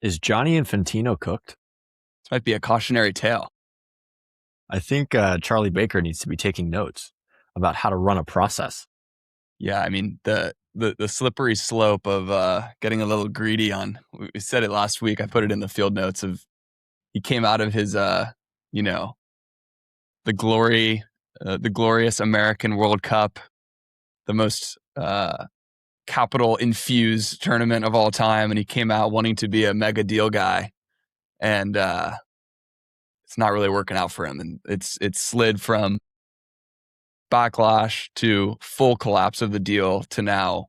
Is Johnny Infantino cooked? This might be a cautionary tale. I think Charlie Baker needs to be taking notes about how to run a process. Yeah, I mean, the slippery slope of getting a little greedy on, we said it last week, I put it in the field notes of, he came out of his, you know, the glorious American World Cup, the most capital infused tournament of all time, and he came out wanting to be a mega deal guy, and it's not really working out for him, and it's slid from backlash to full collapse of the deal to now,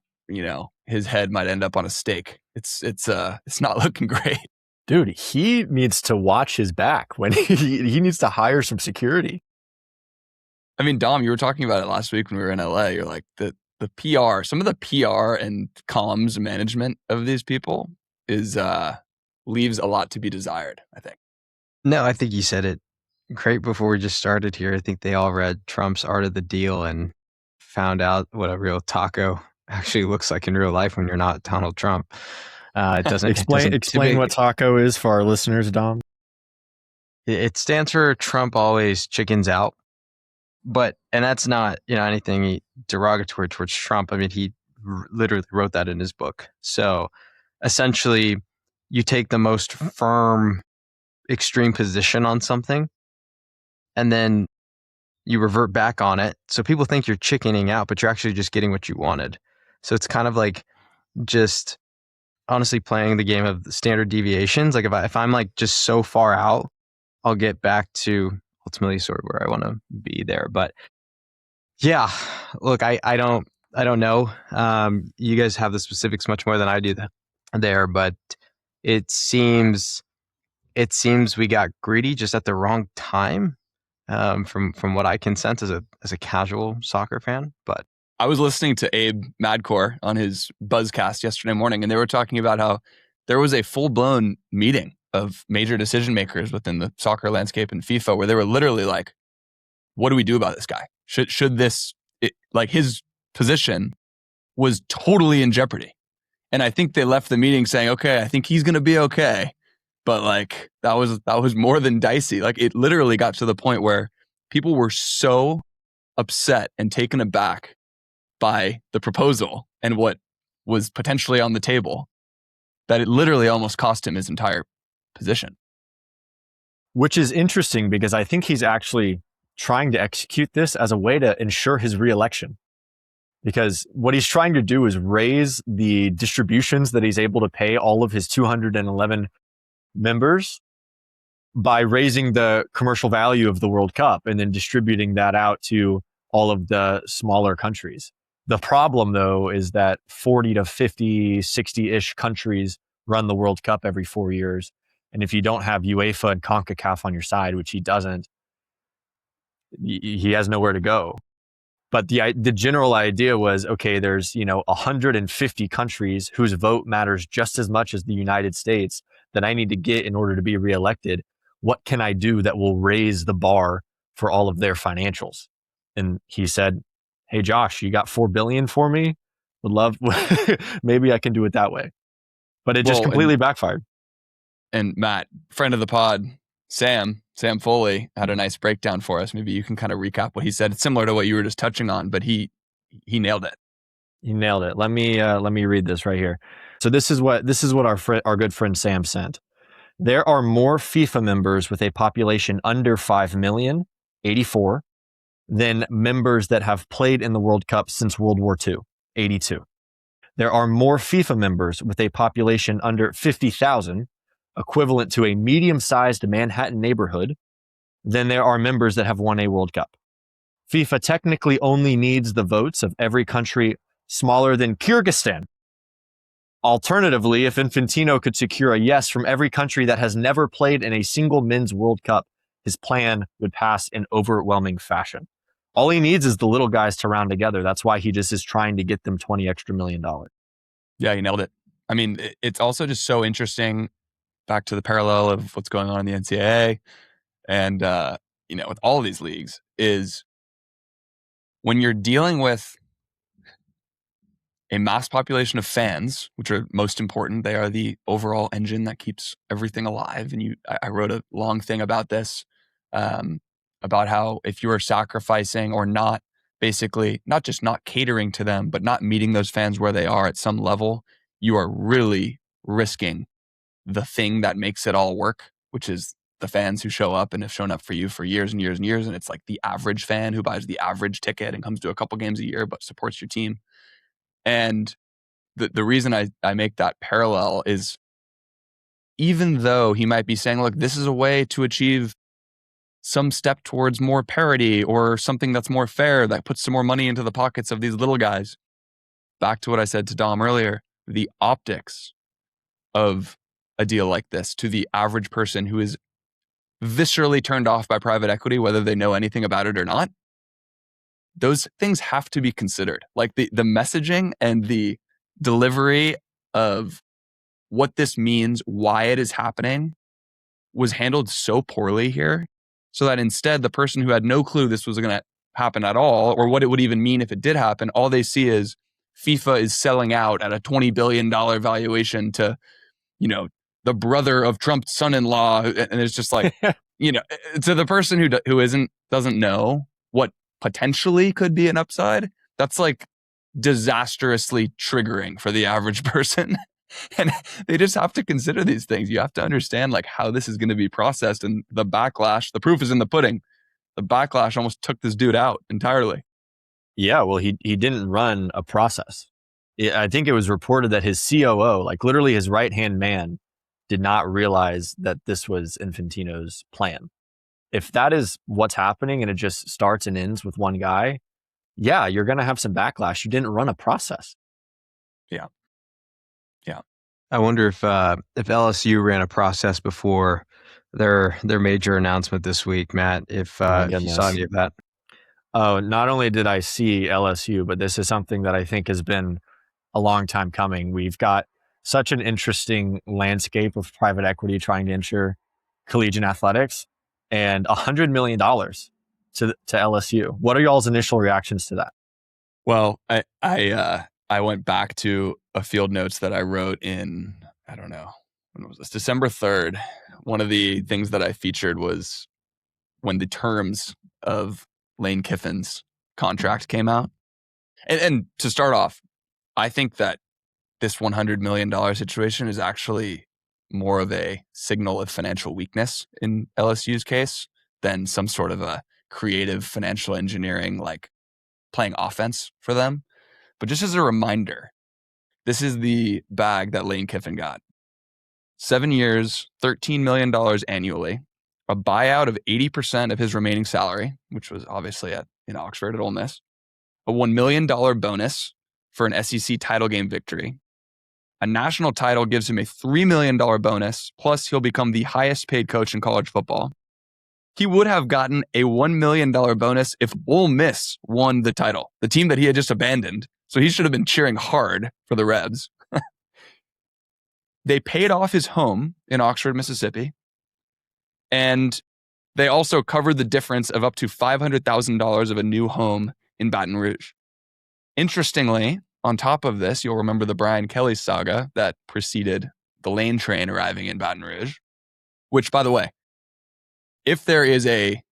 his head might end up on a stake. It's not looking great. Dude, he needs to watch his back when he needs to hire some security. I mean, Dom, you were talking about it last week when we were in LA. You're like, the PR, some of the PR and comms management of these people is leaves a lot to be desired, I think. No, I think you said it great before we just started here. I think they all read Trump's Art of the Deal and found out what a real taco actually looks like in real life when you're not Donald Trump. It doesn't explain what taco is for our listeners, Dom. It stands for Trump always chickens out. And that's not, anything derogatory towards Trump. I mean, he literally wrote that in his book. So essentially, you take the most firm, extreme position on something, and then you revert back on it. So people think you're chickening out, but you're actually just getting what you wanted. So it's kind of like just honestly playing the game of the standard deviations. Like if I'm like just so far out, I'll get back to ultimately sort of where I want to be there. But yeah, look, I don't know. You guys have the specifics much more than I do there, but it seems we got greedy just at the wrong time. From what I can sense as a casual soccer fan. But I was listening to Abe Madcore on his Buzzcast yesterday morning, and they were talking about how there was a full-blown meeting of major decision makers within the soccer landscape and FIFA where they were literally like, what do we do about this guy? Should this, his position was totally in jeopardy. And I think they left the meeting saying, okay, I think he's going to be okay. But like, that was more than dicey. Like, it literally got to the point where people were so upset and taken aback by the proposal and what was potentially on the table that it literally almost cost him his entire position. Which is interesting because I think he's actually trying to execute this as a way to ensure his reelection. Because what he's trying to do is raise the distributions that he's able to pay all of his 211 members by raising the commercial value of the World Cup and then distributing that out to all of the smaller countries. The problem, though, is that 40 to 50, 60-ish countries run the World Cup every 4 years. And if you don't have UEFA and CONCACAF on your side, which he doesn't, he has nowhere to go. But the general idea was, okay, there's 150 countries whose vote matters just as much as the United States that I need to get in order to be reelected. What can I do that will raise the bar for all of their financials? And he said, hey, Josh, you got $4 billion for me? Would love, maybe I can do it that way. But it just completely backfired. And Matt, friend of the pod, Sam Foley had a nice breakdown for us. Maybe you can kind of recap what he said. It's similar to what you were just touching on, but he nailed it. He nailed it. Let me read this right here. So this is what our good friend Sam sent. There are more FIFA members with a population under 5 million, 84, than members that have played in the World Cup since World War II, 82. There are more FIFA members with a population under 50,000, equivalent to a medium-sized Manhattan neighborhood, than there are members that have won a World Cup. FIFA technically only needs the votes of every country smaller than Kyrgyzstan. Alternatively, if Infantino could secure a yes from every country that has never played in a single men's World Cup, his plan would pass in overwhelming fashion. All he needs is the little guys to round together. That's why he just is trying to get them $20 extra million. Yeah, he nailed it. I mean, it's also just so interesting, back to the parallel of what's going on in the NCAA and, with all of these leagues, is when you're dealing with a mass population of fans, which are most important. They are the overall engine that keeps everything alive. And I wrote a long thing about this, about how if you are sacrificing or not, basically not just not catering to them, but not meeting those fans where they are at some level, you are really risking the thing that makes it all work, which is the fans who show up and have shown up for you for years and years and years. And it's like the average fan who buys the average ticket and comes to a couple games a year, but supports your team. And the reason I make that parallel is, even though he might be saying, look, this is a way to achieve some step towards more parity or something that's more fair, that puts some more money into the pockets of these little guys. Back to what I said to Dom earlier, the optics of a deal like this to the average person who is viscerally turned off by private equity, whether they know anything about it or not, those things have to be considered. Like the messaging and the delivery of what this means, why it is happening, was handled so poorly here, so that instead the person who had no clue this was going to happen at all, or what it would even mean if it did happen, all they see is FIFA is selling out at a $20 billion valuation to, the brother of Trump's son-in-law. And it's just like, to the person who doesn't know what potentially could be an upside, that's like disastrously triggering for the average person. And they just have to consider these things. You have to understand like how this is going to be processed, and the backlash, the proof is in the pudding. The backlash almost took this dude out entirely. Yeah, well, he didn't run a process. I think it was reported that his COO, like literally his right-hand man, did not realize that this was Infantino's plan. If that is what's happening and it just starts and ends with one guy, yeah, you're going to have some backlash. You didn't run a process. Yeah. I wonder if LSU ran a process before their major announcement this week, Matt, if you saw any of that. Oh, not only did I see LSU, but this is something that I think has been a long time coming. We've got such an interesting landscape of private equity trying to enter collegiate athletics, and $100 million to LSU. What are y'all's initial reactions to that? Well, I went back to a field notes that I wrote in, I don't know, when was this? December 3rd. One of the things that I featured was when the terms of Lane Kiffin's contract came out. And to start off, I think that this $100 million situation is actually more of a signal of financial weakness in LSU's case than some sort of a creative financial engineering, like playing offense for them. But just as a reminder, this is the bag that Lane Kiffin got. 7 years, $13 million annually, a buyout of 80% of his remaining salary, which was obviously in Oxford at Ole Miss, a $1 million bonus for an SEC title game victory. A national title gives him a $3 million bonus, plus he'll become the highest paid coach in college football. He would have gotten a $1 million bonus if Ole Miss won the title, the team that he had just abandoned. So he should have been cheering hard for the Rebs. They paid off his home in Oxford, Mississippi. And they also covered the difference of up to $500,000 of a new home in Baton Rouge. Interestingly, on top of this, you'll remember the Brian Kelly saga that preceded the Lane train arriving in Baton Rouge, which, by the way, if there is I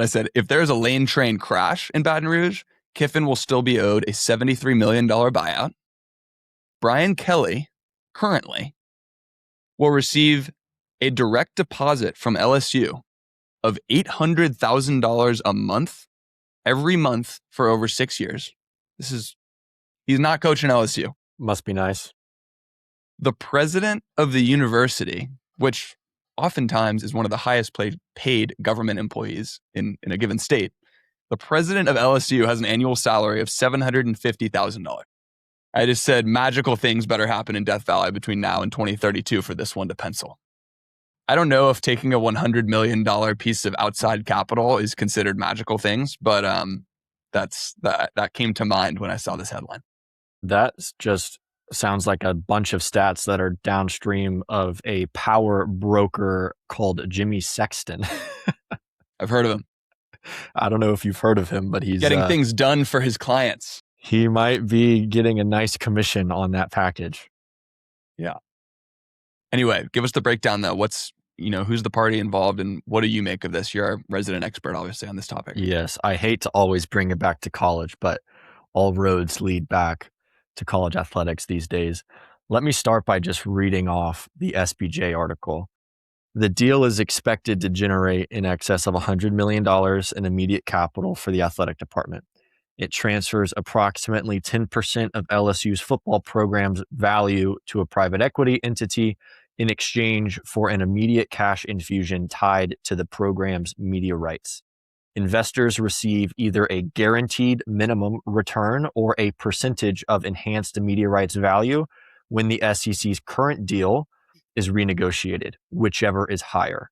said, if there's a Lane train crash in Baton Rouge, Kiffin will still be owed a $73 million buyout. Brian Kelly currently will receive a direct deposit from LSU of $800,000 a month, every month for over 6 years. He's not coaching LSU. Must be nice. The president of the university, which oftentimes is one of the highest paid government employees in a given state, the president of LSU has an annual salary of $750,000. I just said magical things better happen in Death Valley between now and 2032 for this one to pencil. I don't know if taking a $100 million piece of outside capital is considered magical things, but that came to mind when I saw this headline. That just sounds like a bunch of stats that are downstream of a power broker called Jimmy Sexton. I've heard of him. I don't know if you've heard of him, but he's getting things done for his clients. He might be getting a nice commission on that package. Anyway, give us the breakdown though. Who's the party involved and what do you make of this? You're our resident expert, obviously, on this topic. Yes, I hate to always bring it back to college, but all roads lead back to college athletics these days. Let me start by just reading off the SBJ article. The deal is expected to generate in excess of $100 million in immediate capital for the athletic department. It transfers approximately 10% of LSU's football program's value to a private equity entity in exchange for an immediate cash infusion tied to the program's media rights. Investors receive either a guaranteed minimum return or a percentage of enhanced media rights value when the SEC's current deal is renegotiated, whichever is higher.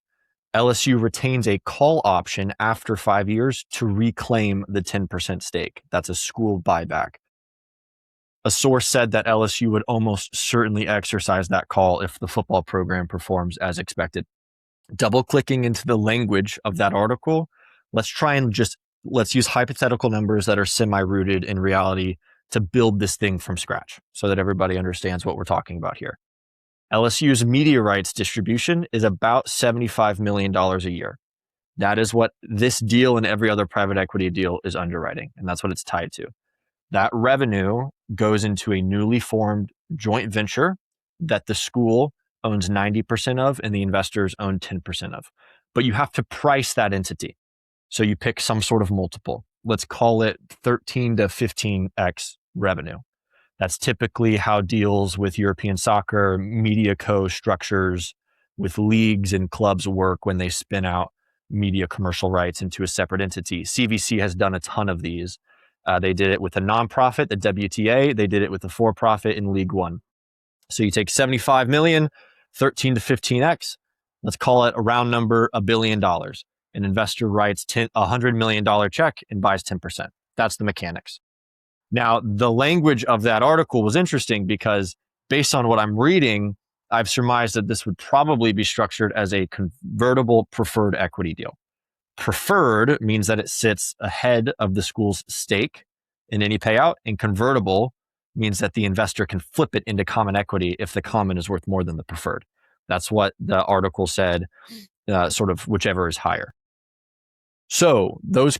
LSU retains a call option after 5 years to reclaim the 10% stake. That's a school buyback. A source said that LSU would almost certainly exercise that call if the football program performs as expected. Double clicking into the language of that article, let's use hypothetical numbers that are semi-rooted in reality to build this thing from scratch so that everybody understands what we're talking about here. LSU's media rights distribution is about $75 million a year. That is what this deal and every other private equity deal is underwriting, and that's what it's tied to. That revenue goes into a newly formed joint venture that the school owns 90% of and the investors own 10% of. But you have to price that entity. So you pick some sort of multiple. Let's call it 13 to 15x revenue. That's typically how deals with European soccer, media co-structures with leagues and clubs work when they spin out media commercial rights into a separate entity. CVC has done a ton of these. They did it with a nonprofit, the WTA. They did it with a for-profit in League One. So you take 75 million, 13 to 15x. Let's call it a round number, $1 billion. An investor writes a $100 million check and buys 10%. That's the mechanics. Now, the language of that article was interesting because based on what I'm reading, I've surmised that this would probably be structured as a convertible preferred equity deal. Preferred means that it sits ahead of the school's stake in any payout, and convertible means that the investor can flip it into common equity if the common is worth more than the preferred. That's what the article said, sort of whichever is higher. So those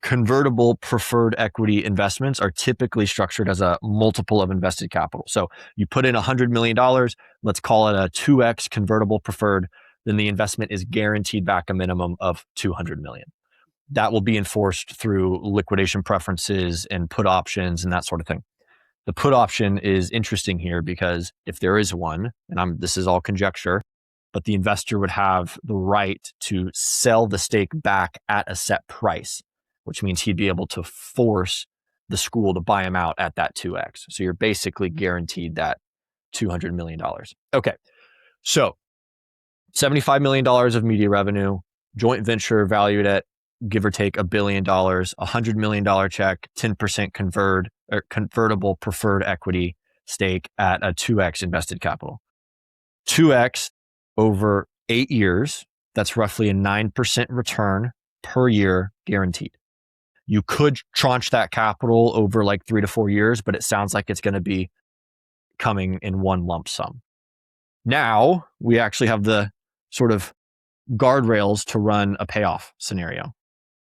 convertible preferred equity investments are typically structured as a multiple of invested capital. So you put in $100 million, let's call it a 2x convertible preferred, then the investment is guaranteed back a minimum of $200 million. That will be enforced through liquidation preferences and put options and that sort of thing. The put option is interesting here because if there is one, and this is all conjecture, but the investor would have the right to sell the stake back at a set price, which means he'd be able to force the school to buy him out at that 2x. So you're basically guaranteed that $200 million. Okay, so $75 million of media revenue, joint venture valued at give or take $1 billion, $100 million check, 10% convertible preferred equity stake at a 2x invested capital. 2x over 8 years, that's roughly a 9% return per year guaranteed. You could tranche that capital over like 3 to 4 years, but it sounds like it's going to be coming in one lump sum. Now we actually have the sort of guardrails to run a payoff scenario.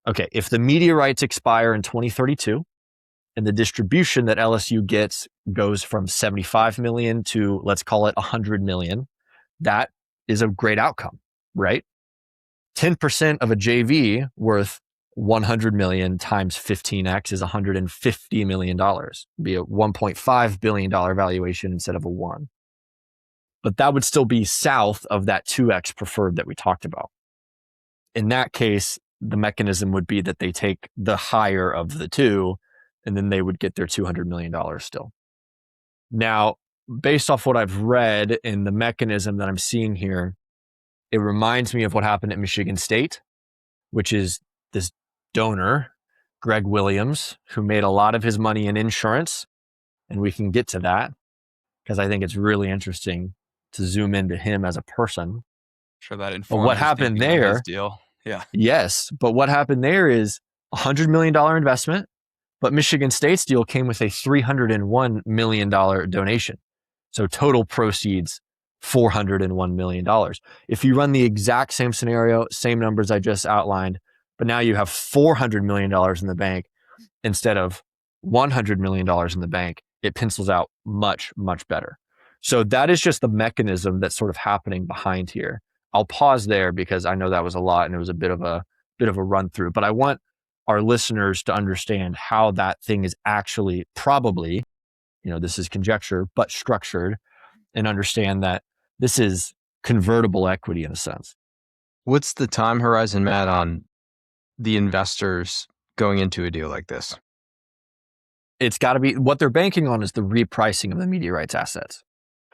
Okay, if the media rights expire in 2032 and the distribution that LSU gets goes from 75 million to, let's call it 100 million, that is a great outcome, right? 10% of a JV worth 100 million times 15x is $150 million. It'd be a $1.5 billion valuation instead of a 1. But that would still be south of that 2x preferred that we talked about. In that case, the mechanism would be that they take the higher of the two, and then they would get their $200 million still. Now, based off what I've read in the mechanism that I'm seeing here, it reminds me of what happened at Michigan State, which is this donor, Greg Williams, who made a lot of his money in insurance. And we can get to that because I think it's really interesting to zoom into him as a person. Sure, that informs but what happened there, deal. Yeah. Yes, but what happened there is $100 million investment, But Michigan State's deal came with a $301 million donation. So total proceeds, $401 million. If you run the exact same scenario, same numbers I just outlined, but now you have $400 million in the bank instead of $100 million in the bank, it pencils out much, much better. So that is just the mechanism that's sort of happening behind here. I'll pause there because I know that was a lot and it was a bit of a run through, but I want our listeners to understand how that thing is actually probably, this is conjecture, but structured, and understand that this is convertible equity in a sense. What's the time horizon, Matt, on the investors going into a deal like this? It's got to be, what they're banking on is the repricing of the media rights assets.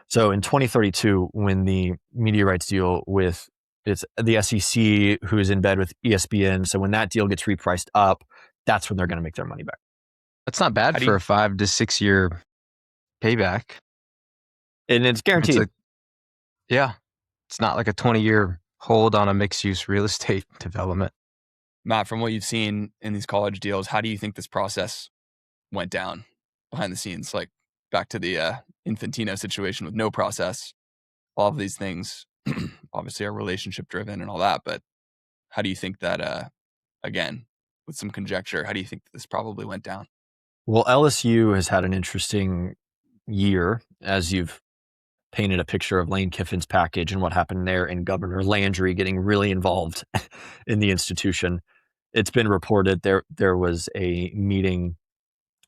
So in 2032, when the media rights deal with it's the SEC, who is in bed with ESPN, so when that deal gets repriced up, that's when they're going to make their money back. That's not bad for a 5 to 6 year payback. And it's guaranteed. It's not like a 20-year hold on a mixed-use real estate development. Matt, from what you've seen in these college deals, how do you think this process went down behind the scenes? Like back to the Infantino situation with no process, all of these things obviously are relationship driven and all that, but how do you think that, again, with some conjecture, how do you think this probably went down? Well, LSU has had an interesting year, as you've painted a picture of Lane Kiffin's package and what happened there, and Governor Landry getting really involved in the institution. It's been reported there was a meeting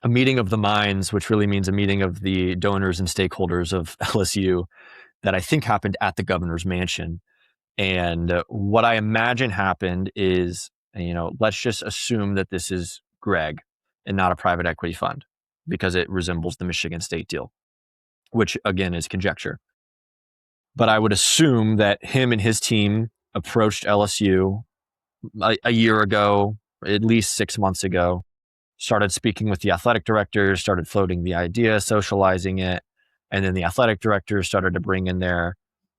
of the minds, which really means a meeting of the donors and stakeholders of LSU, that I think happened at the governor's mansion. And what I imagine happened is, let's just assume that this is Greg and not a private equity fund, because it resembles the Michigan State deal, which again is conjecture. But I would assume that him and his team approached LSU a year ago, at least 6 months ago, started speaking with the athletic directors, started floating the idea, socializing it. And then the athletic directors started to bring in their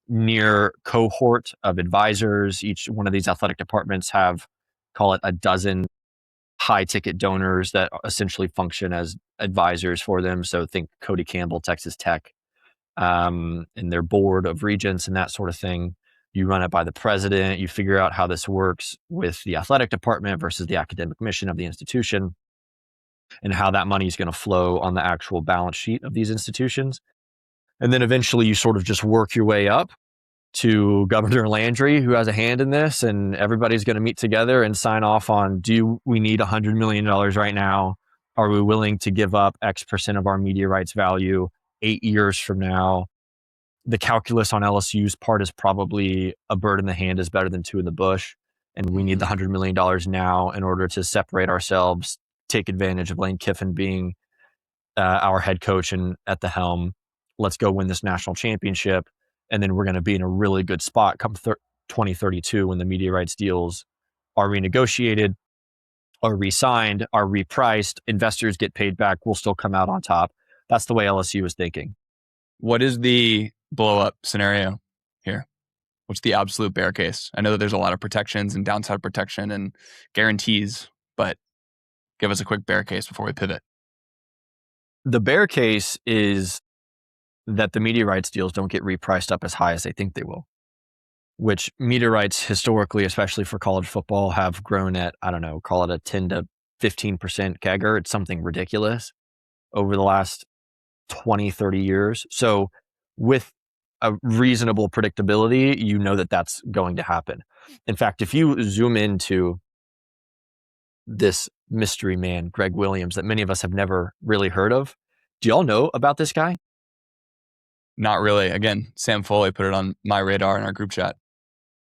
near cohort of advisors. Each one of these athletic departments have, call it a dozen high ticket donors that essentially function as advisors for them. So think Cody Campbell, Texas Tech, and their board of regents and that sort of thing. You run it by the president. You figure out how this works with the athletic department versus the academic mission of the institution, and how that money is going to flow on the actual balance sheet of these institutions. And then eventually you sort of just work your way up to Governor Landry, who has a hand in this, and everybody's going to meet together and sign off on, do we need $100 million right now? Are we willing to give up X percent of our media rights value 8 years from now? The calculus on LSU's part is probably a bird in the hand is better than two in the bush. And we need the $100 million now in order to separate ourselves, take advantage of Lane Kiffin being our head coach and at the helm. Let's go win this national championship. And then we're going to be in a really good spot come 2032 when the media rights deals are renegotiated, are re-signed, are repriced, investors get paid back, we'll still come out on top. That's the way LSU is thinking. What is the blow up scenario here? What's the absolute bear case? I know that there's a lot of protections and downside protection and guarantees, but give us a quick bear case before we pivot. The bear case is that the media rights deals don't get repriced up as high as they think they will, which media rights historically, especially for college football, have grown at, I don't know, call it a 10 to 15% CAGR. It's something ridiculous over the last 20, 30 years. So with a reasonable predictability, you know that that's going to happen. In fact, if you zoom into this mystery man, Greg Williams, that many of us have never really heard of, do y'all know about this guy? Not really. Again, Sam Foley put it on my radar in our group chat.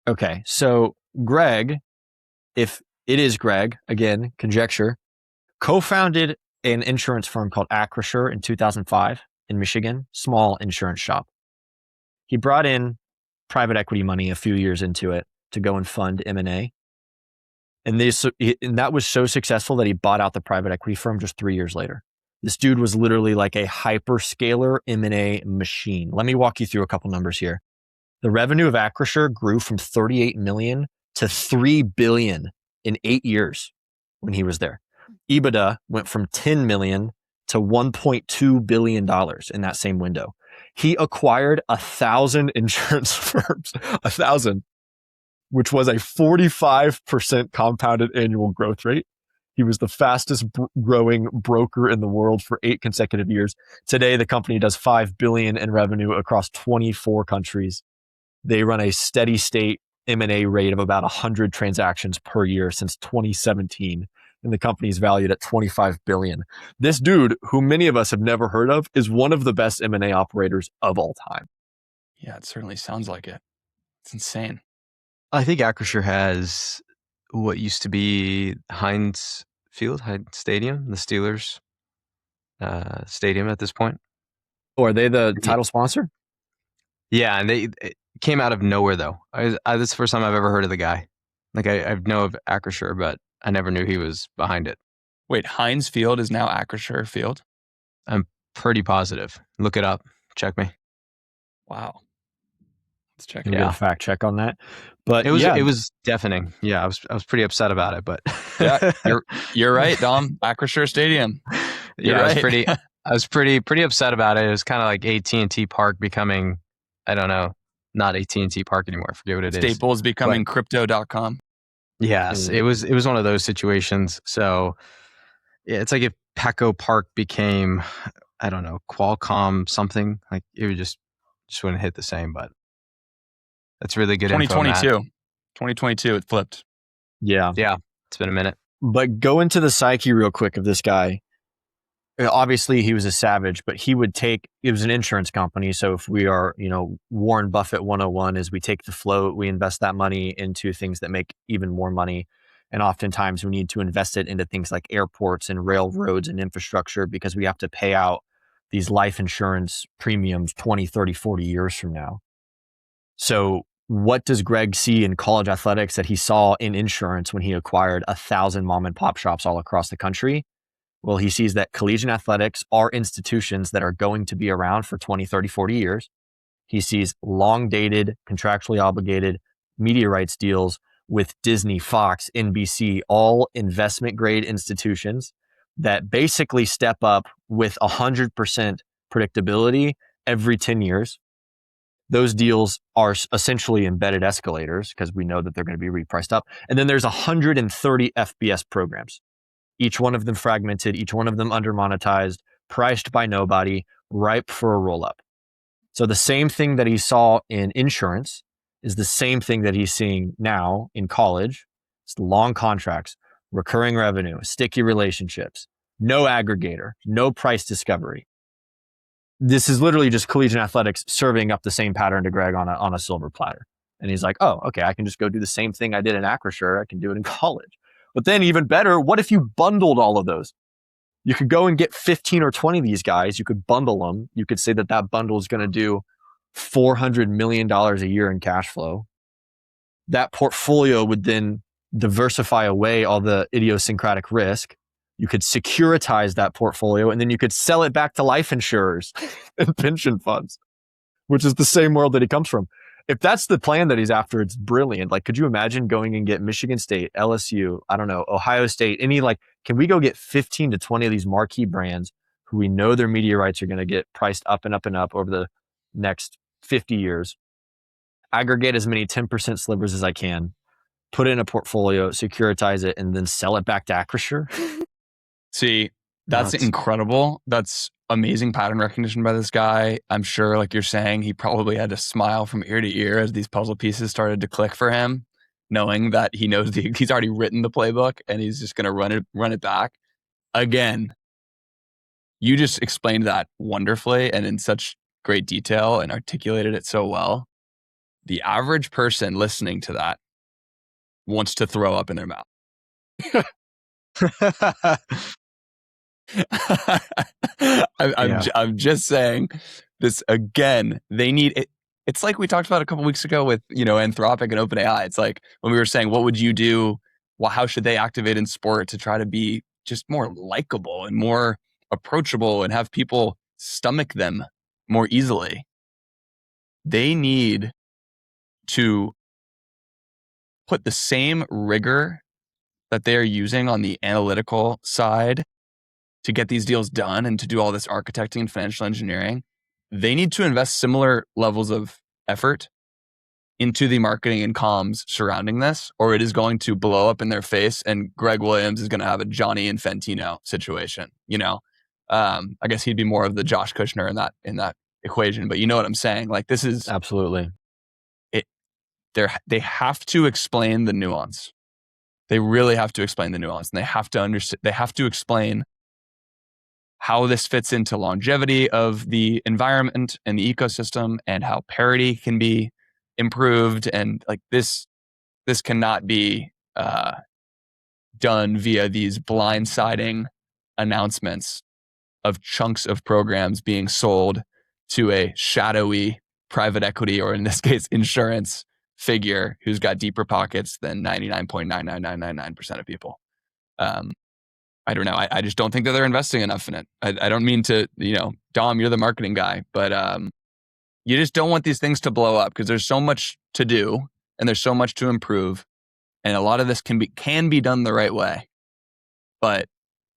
Okay, so Greg, if it is Greg, again, conjecture, co-founded an insurance firm called Acrisure in 2005 in Michigan, small insurance shop. He brought in private equity money a few years into it to go and fund M&A. And that was so successful that he bought out the private equity firm just 3 years later. This dude was literally like a hyperscaler M&A machine. Let me walk you through a couple numbers here. The revenue of Acrisure grew from 38 million to 3 billion in 8 years when he was there. EBITDA went from 10 million to $1.2 billion in that same window. He acquired 1,000 insurance firms, 1,000, which was a 45% compounded annual growth rate. He was the fastest growing broker in the world for 8 consecutive years. Today, the company does $5 billion in revenue across 24 countries. They run a steady state M&A rate of about 100 transactions per year since 2017. And the company is valued at $25 billion. This dude, who many of us have never heard of, is one of the best M&A operators of all time. Yeah, it certainly sounds like it. It's insane. I think Acrisure has what used to be Heinz Stadium, the Steelers stadium at this point. Or are they the title sponsor? Yeah, and it came out of nowhere though. This is the first time I've ever heard of the guy. Like I know of Acrisure, but I never knew he was behind it. Wait, Heinz Field is now Acrisure Field? I'm pretty positive. Look it up. Check me. Wow. Let's check Can it we get out. a fact check on that? But it was deafening. Yeah, I was pretty upset about it, but Yeah, you're right, Dom. Acrisure Stadium. Yeah, right. I was pretty upset about it. It was kind of like AT&T Park becoming, I don't know, not AT&T Park anymore. I forget what it is. Staples becoming crypto.com. Yes, it was one of those situations. So yeah, it's like if Petco Park became, I don't know, Qualcomm something. Like it would just wouldn't hit the same. But that's really good. 2022, 2022, it flipped. Yeah, it's been a minute. But go into the psyche real quick of this guy. Obviously, he was a savage, but it was an insurance company. So if we are, Warren Buffett 101 is we take the float, we invest that money into things that make even more money. And oftentimes we need to invest it into things like airports and railroads and infrastructure because we have to pay out these life insurance premiums 20, 30, 40 years from now. So what does Greg see in college athletics that he saw in insurance when he acquired 1,000 mom and pop shops all across the country? Well, he sees that collegiate athletics are institutions that are going to be around for 20, 30, 40 years. He sees long dated, contractually obligated media rights deals with Disney, Fox, NBC, all investment grade institutions that basically step up with 100% predictability every 10 years. Those deals are essentially embedded escalators because we know that they're going to be repriced up. And then there's 130 FBS programs. Each one of them fragmented, each one of them under-monetized, priced by nobody, ripe for a roll-up. So the same thing that he saw in insurance is the same thing that he's seeing now in college. It's long contracts, recurring revenue, sticky relationships, no aggregator, no price discovery. This is literally just collegiate athletics serving up the same pattern to Greg on a silver platter. And he's like, oh, okay, I can just go do the same thing I did in Acrisure. I can do it in college. But then even better, what if you bundled all of those? You could go and get 15 or 20 of these guys. You could bundle them. You could say that bundle is going to do $400 million a year in cash flow. That portfolio would then diversify away all the idiosyncratic risk. You could securitize that portfolio and then you could sell it back to life insurers and pension funds, which is the same world that he comes from. If that's the plan that he's after, it's brilliant. Like, could you imagine going and get Michigan State, LSU, I don't know, Ohio State, can we go get 15 to 20 of these marquee brands who we know their media rights are going to get priced up and up and up over the next 50 years, aggregate as many 10% slivers as I can, put it in a portfolio, securitize it, and then sell it back to Acrisure? See, that's incredible. That's amazing pattern recognition by this guy. I'm sure, like you're saying, he probably had to smile from ear to ear as these puzzle pieces started to click for him, knowing that he knows he's already written the playbook and he's just going to run it back. Again, you just explained that wonderfully and in such great detail and articulated it so well. The average person listening to that wants to throw up in their mouth. I'm just saying this again. They need it. It's like we talked about a couple weeks ago with Anthropic and OpenAI. It's like when we were saying, what would you do? Well, how should they activate in sport to try to be just more likable and more approachable and have people stomach them more easily? They need to put the same rigor that they are using on the analytical side to get these deals done and to do all this architecting and financial engineering, they need to invest similar levels of effort into the marketing and comms surrounding this, or it is going to blow up in their face and Greg Williams is going to have a Johnny Infantino situation. I guess he'd be more of the Josh Kushner in that equation, but you know what I'm saying? Like, this is Absolutely. they have to explain the nuance. They really have to explain the nuance, and they have to understand. They have to explain how this fits into longevity of the environment and the ecosystem, and how parity can be improved. And like this cannot be done via these blindsiding announcements of chunks of programs being sold to a shadowy private equity, or in this case, insurance figure who's got deeper pockets than 99.99999% of people. I don't know. I just don't think that they're investing enough in it. I don't mean to, Dom, you're the marketing guy, but you just don't want these things to blow up because there's so much to do and there's so much to improve. And a lot of this can be done the right way. But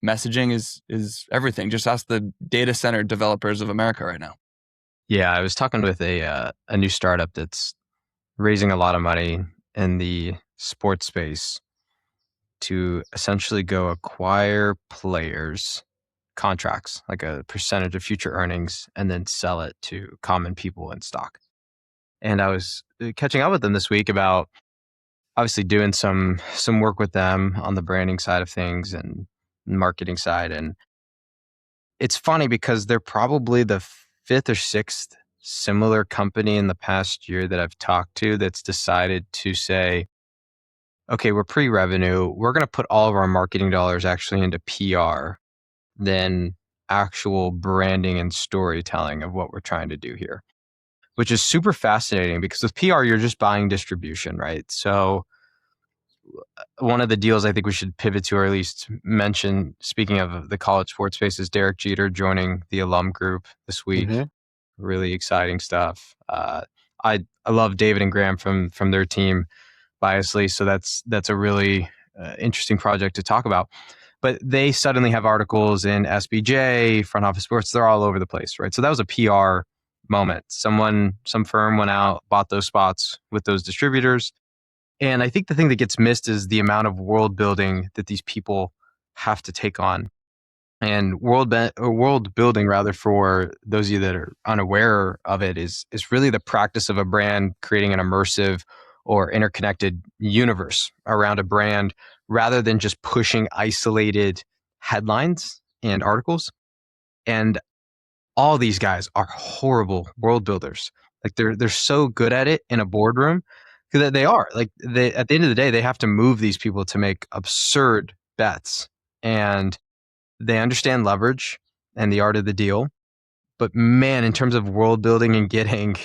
messaging is everything. Just ask the data center developers of America right now. Yeah, I was talking with a new startup that's raising a lot of money in the sports space to essentially go acquire players' contracts, like a percentage of future earnings, and then sell it to common people in stock. And I was catching up with them this week about obviously doing some work with them on the branding side of things and marketing side. And it's funny because they're probably the fifth or sixth similar company in the past year that I've talked to that's decided to say, okay, we're pre-revenue. We're going to put all of our marketing dollars actually into PR than actual branding and storytelling of what we're trying to do here, which is super fascinating because with PR, you're just buying distribution, right? So one of the deals I think we should pivot to, or at least mention, speaking of the college sports space, is Derek Jeter joining the alum group this week. Mm-hmm. Really exciting stuff. I love David and Graham from their team biasly, so that's a really interesting project to talk about. But they suddenly have articles in SBJ, Front Office Sports. They're all over the place, right? So that was a PR moment. Some firm went out, bought those spots with those distributors. And I think the thing that gets missed is the amount of world building that these people have to take on. And world building, rather, for those of you that are unaware of it, is really the practice of a brand creating an immersive or interconnected universe around a brand, rather than just pushing isolated headlines and articles. And all these guys are horrible world builders. Like they're so good at it in a boardroom, because they are. Like at the end of the day, they have to move these people to make absurd bets, and they understand leverage and the art of the deal. But man, in terms of world building and getting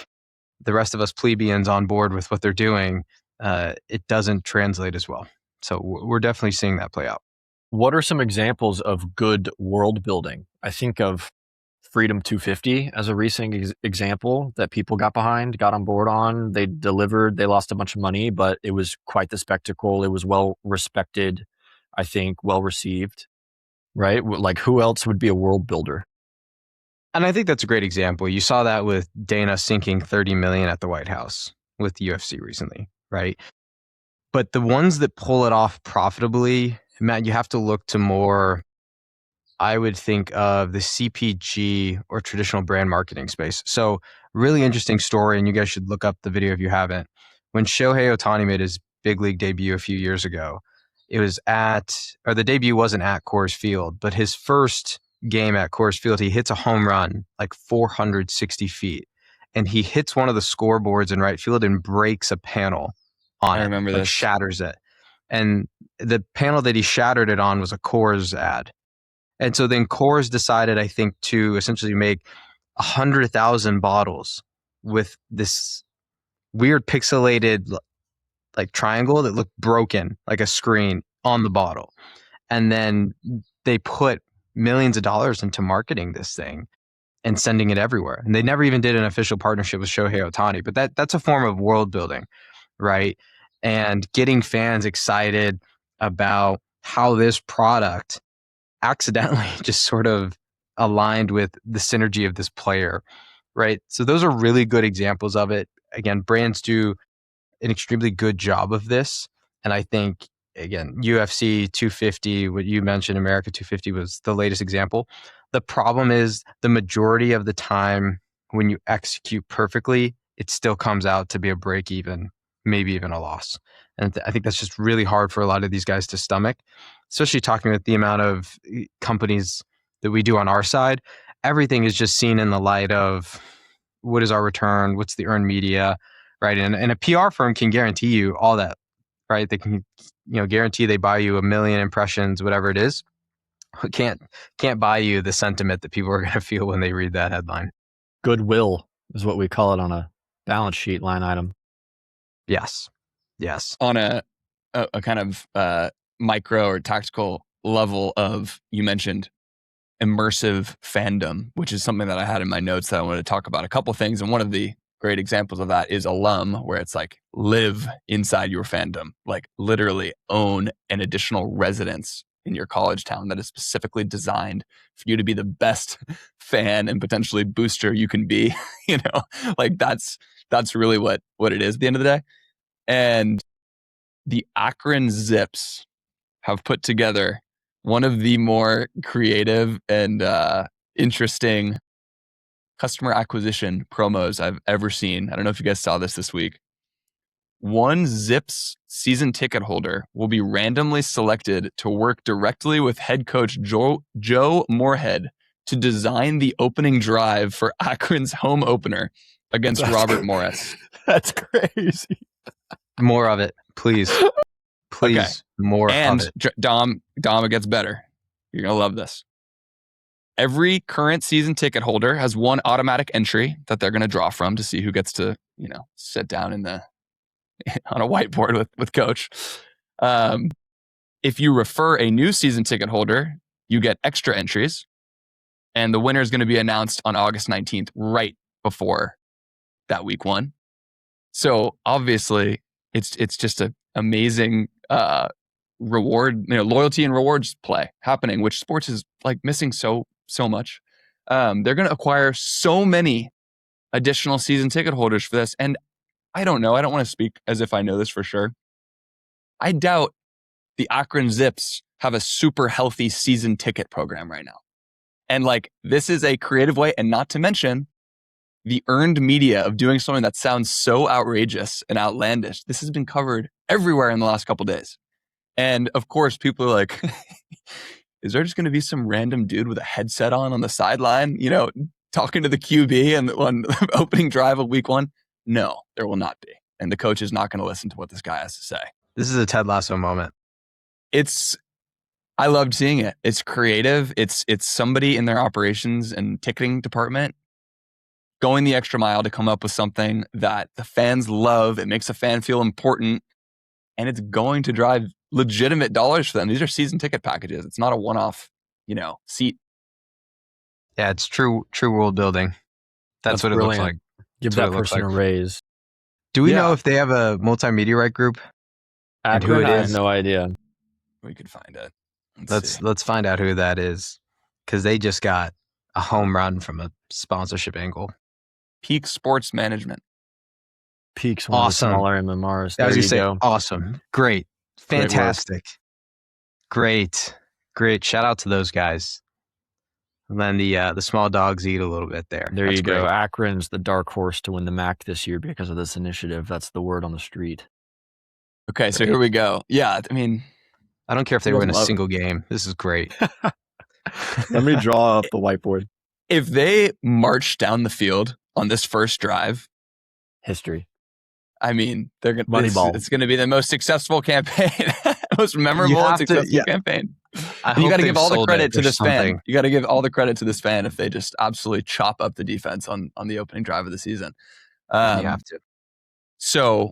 the rest of us plebeians on board with what they're doing, it doesn't translate as well. So we're definitely seeing that play out. What are some examples of good world building? I think of Freedom 250 as a recent example that people got behind, got on board on. They delivered, they lost a bunch of money, but it was quite the spectacle. It was well respected, I think, well received, right? Like, who else would be a world builder? And I think that's a great example. You saw that with Dana sinking $30 million at the White House with the UFC recently, right? But the ones that pull it off profitably, Matt, you have to look to more, I would think of the CPG or traditional brand marketing space. So really interesting story, and you guys should look up the video if you haven't. When Shohei Ohtani made his big league debut a few years ago, the debut wasn't at Coors Field, but his first game at Coors Field, he hits a home run like 460 feet, and he hits one of the scoreboards in right field and breaks a panel on it. I remember this. Shatters it. And the panel that he shattered it on was a Coors ad. And so then Coors decided, I think, to essentially make 100,000 bottles with this weird pixelated like triangle that looked broken, like a screen on the bottle. And then they put millions of dollars into marketing this thing and sending it everywhere. And they never even did an official partnership with Shohei Ohtani, but that's a form of world building, right? And getting fans excited about how this product accidentally just sort of aligned with the synergy of this player, right? So those are really good examples of it. Again, brands do an extremely good job of this. And I think, again, UFC 250, what you mentioned, America 250 was the latest example. The problem is the majority of the time when you execute perfectly, it still comes out to be a break even, maybe even a loss. And I think that's just really hard for a lot of these guys to stomach, especially talking with the amount of companies that we do on our side. Everything is just seen in the light of what is our return? What's the earned media? Right. And a PR firm can guarantee you all that, right? They can, guarantee they buy you 1 million impressions, whatever it is. Can't buy you the sentiment that people are going to feel when they read that headline. Goodwill is what we call it on a balance sheet line item. Yes. On a kind of micro or tactical level of, you mentioned immersive fandom, which is something that I had in my notes that I wanted to talk about. A couple things, and one of the great examples of that is Alum, where it's like live inside your fandom, like literally own an additional residence in your college town that is specifically designed for you to be the best fan and potentially booster you can be. Like that's really what it is at the end of the day. And the Akron Zips have put together one of the more creative and interesting customer acquisition promos I've ever seen. I don't know if you guys saw this week. One Zips season ticket holder will be randomly selected to work directly with head coach Joe Moorhead to design the opening drive for Akron's home opener against Robert Morris. That's crazy. More of it, please. Please, okay. More and of it. Dom, it gets better. You're going to love this. Every current season ticket holder has one automatic entry that they're going to draw from to see who gets to, sit down on a whiteboard with coach. If you refer a new season ticket holder, you get extra entries, and the winner is going to be announced on August 19th, right before that week one. So obviously, it's just an amazing reward, loyalty and rewards play happening, which sports is like missing so much. They're going to acquire so many additional season ticket holders for this. And I don't know. I don't want to speak as if I know this for sure. I doubt the Akron Zips have a super healthy season ticket program right now. And this is a creative way, and not to mention the earned media of doing something that sounds so outrageous and outlandish. This has been covered everywhere in the last couple of days. And of course, people are like, is there just going to be some random dude with a headset on the sideline, talking to the QB and on opening drive of week one? No, there will not be. And the coach is not going to listen to what this guy has to say. This is a Ted Lasso moment. I loved seeing it. It's creative. It's somebody in their operations and ticketing department going the extra mile to come up with something that the fans love. It makes a fan feel important, and it's going to drive legitimate dollars for them. These are season ticket packages. It's not a one-off, seat. Yeah, it's true world building. That's what brilliant. It looks like. Give that person a raise. Do we know if they have a multimedia right group? And who it is? I have no idea. We could find it. Let's find out who that is, because they just got a home run from a sponsorship angle. Peak Sports Management. Peak's one awesome. Of the smaller MMRs. There you say, go. Awesome. Great. Fantastic. Great. Shout out to those guys. And then the small dogs eat a little bit there. There That's you go. Great. Akron's the dark horse to win the MAC this year because of this initiative. That's the word on the street. Okay, so here we go. Yeah, I mean, I don't care if they win a single game. This is great. Let me draw up the whiteboard. If they march down the field on this first drive, history. I mean, they're going Moneyball. It's going to be the most successful campaign, most memorable and successful campaign. You got to give all the credit to this fan. You got to give all the credit to this fan if they just absolutely chop up the defense on the opening drive of the season. You have to. So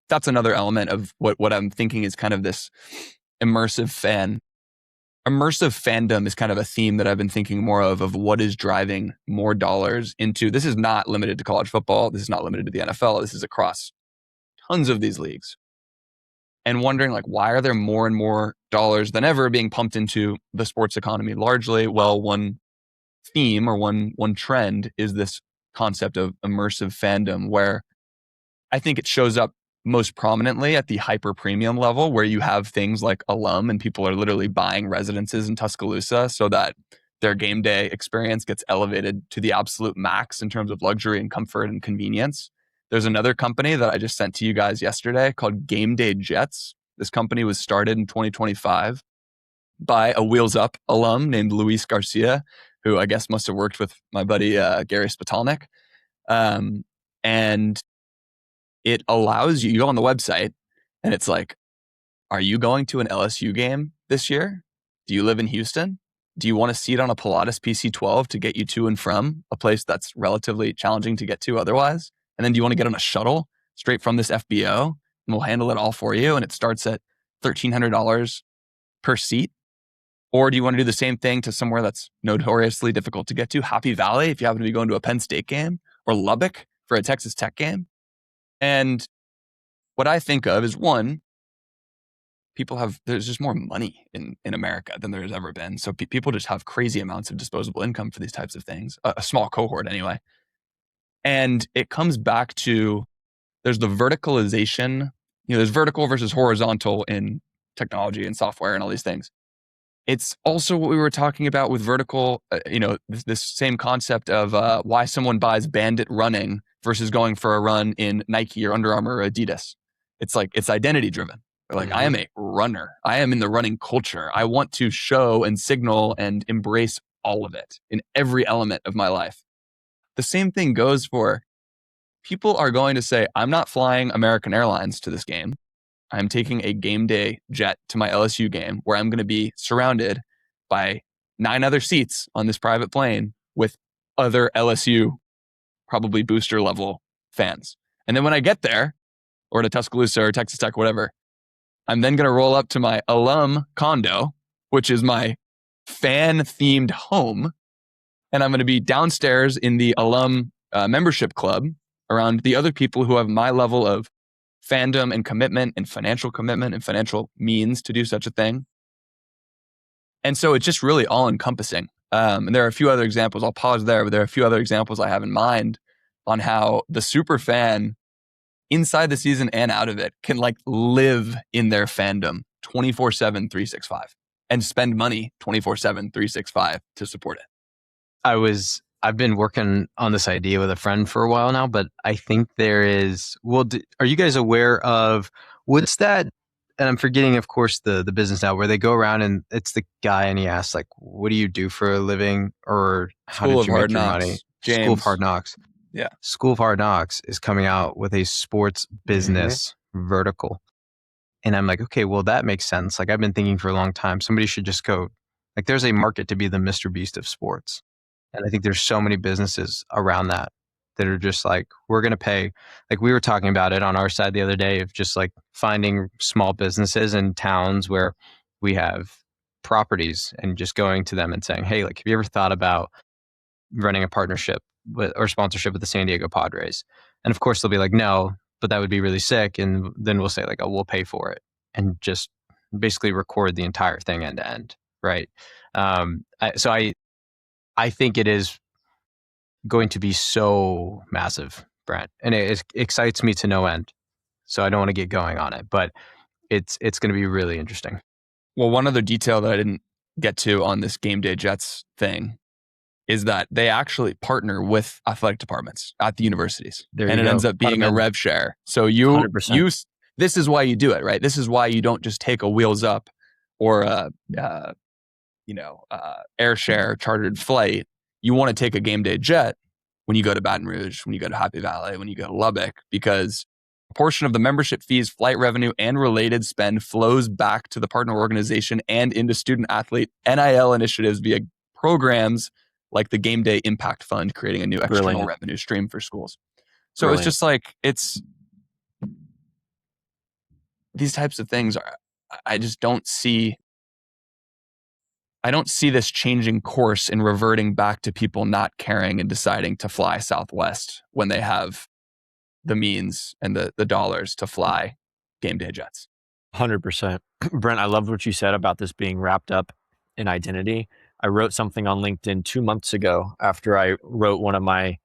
that's another element of what I'm thinking is kind of this immersive fan. Immersive fandom is kind of a theme that I've been thinking more of what is driving more dollars into. This is not limited to college football. This is not limited to the NFL. This is across tons of these leagues. and wondering like, why are there more and more dollars than ever being pumped into the sports economy largely? Well, one theme or one trend is this concept of immersive fandom, where I think it shows up most prominently at the hyper premium level, where you have things like alum and people are literally buying residences in Tuscaloosa so that their game day experience gets elevated to the absolute max in terms of luxury and comfort and convenience. There's another company that I just sent to you guys yesterday called Game Day Jets. This company was started in 2025 by a Wheels Up alum named Luis Garcia, who I guess must have worked with my buddy Gary Spitalnik. And it allows you go on the website and it's like, are you going to an LSU game this year? Do you live in Houston? Do you want a seat on a Pilatus PC-12 to get you to and from a place that's relatively challenging to get to otherwise? And then do you want to get on a shuttle straight from this FBO and we'll handle it all for you? And it starts at $1,300 per seat. Or do you want to do the same thing to somewhere that's notoriously difficult to get to? Happy Valley, if you happen to be going to a Penn State game, or Lubbock for a Texas Tech game. And what I think of is, one, there's just more money in America than there's ever been. So people just have crazy amounts of disposable income for these types of things, a small cohort anyway. And it comes back to, there's the verticalization, there's vertical versus horizontal in technology and software and all these things. It's also what we were talking about with vertical, this same concept of why someone buys Bandit running versus going for a run in Nike or Under Armour or Adidas. It's like, it's identity driven. Like, I am a runner. I am in the running culture. I want to show and signal and embrace all of it in every element of my life. The same thing goes for people are going to say, I'm not flying American Airlines to this game. I'm taking a game day jet to my LSU game where I'm going to be surrounded by 9 other seats on this private plane with other LSU, probably booster level fans. And then when I get there, or to Tuscaloosa or Texas Tech, whatever, I'm then going to roll up to my alum condo, which is my fan-themed home. And I'm going to be downstairs in the alum membership club around the other people who have my level of fandom and commitment and financial means to do such a thing. And so it's just really all encompassing. And there are a few other examples. I'll pause there, but there are a few other examples I have in mind on how the super fan inside the season and out of it can like live in their fandom 24/7, 365 and spend money 24/7, 365 to support it. I've been working on this idea with a friend for a while now, but I think there is, are you guys aware of what's that? And I'm forgetting, of course, the business now where they go around and it's the guy and he asks like, what do you do for a living? Or how did you make your money? School of Hard Knocks. Yeah. School of Hard Knocks is coming out with a sports business vertical. And I'm like, okay, well, that makes sense. Like I've been thinking for a long time, somebody should just go, like there's a market to be the Mr. Beast of sports. And I think there's so many businesses around that are just like, we're going to pay. Like we were talking about it on our side the other day of just like finding small businesses in towns where we have properties and just going to them and saying, hey, like, have you ever thought about running a partnership or sponsorship with the San Diego Padres? And of course they'll be like, no, but that would be really sick. And then we'll say like, oh, we'll pay for it and just basically record the entire thing end to end. Right. So I think it is going to be so massive, Brent, and it excites me to no end. So I don't want to get going on it, but it's going to be really interesting. Well, one other detail that I didn't get to on this Game Day Jets thing is that they actually partner with athletic departments at the universities, and it ends up being a rev share. So you, this is why you do it, right? This is why you don't just take a Wheels Up or a air share chartered flight. You want to take a Game Day jet when you go to Baton Rouge, when you go to Happy Valley, when you go to Lubbock, because a portion of the membership fees, flight revenue, and related spend flows back to the partner organization and into student athlete NIL initiatives via programs like the Game Day Impact Fund, creating a new external revenue stream for schools. So It's just like, these types of things I don't see this changing course and reverting back to people not caring and deciding to fly Southwest when they have the means and the dollars to fly Game Day jets. 100%. Brent, I loved what you said about this being wrapped up in identity. I wrote something on LinkedIn 2 months ago after I wrote one of my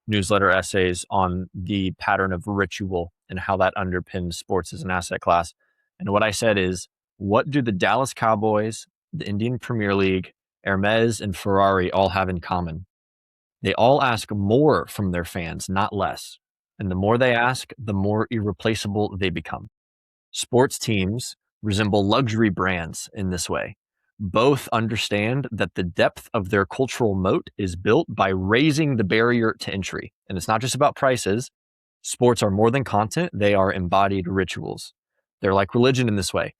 newsletter essays on the pattern of ritual and how that underpins sports as an asset class. And what I said is, what do the Dallas Cowboys, the Indian Premier League, Hermes, and Ferrari all have in common? They all ask more from their fans, not less. And the more they ask, the more irreplaceable they become. Sports teams resemble luxury brands in this way. Both understand that the depth of their cultural moat is built by raising the barrier to entry. And it's not just about prices. Sports are more than content, they are embodied rituals. They're like religion in this way.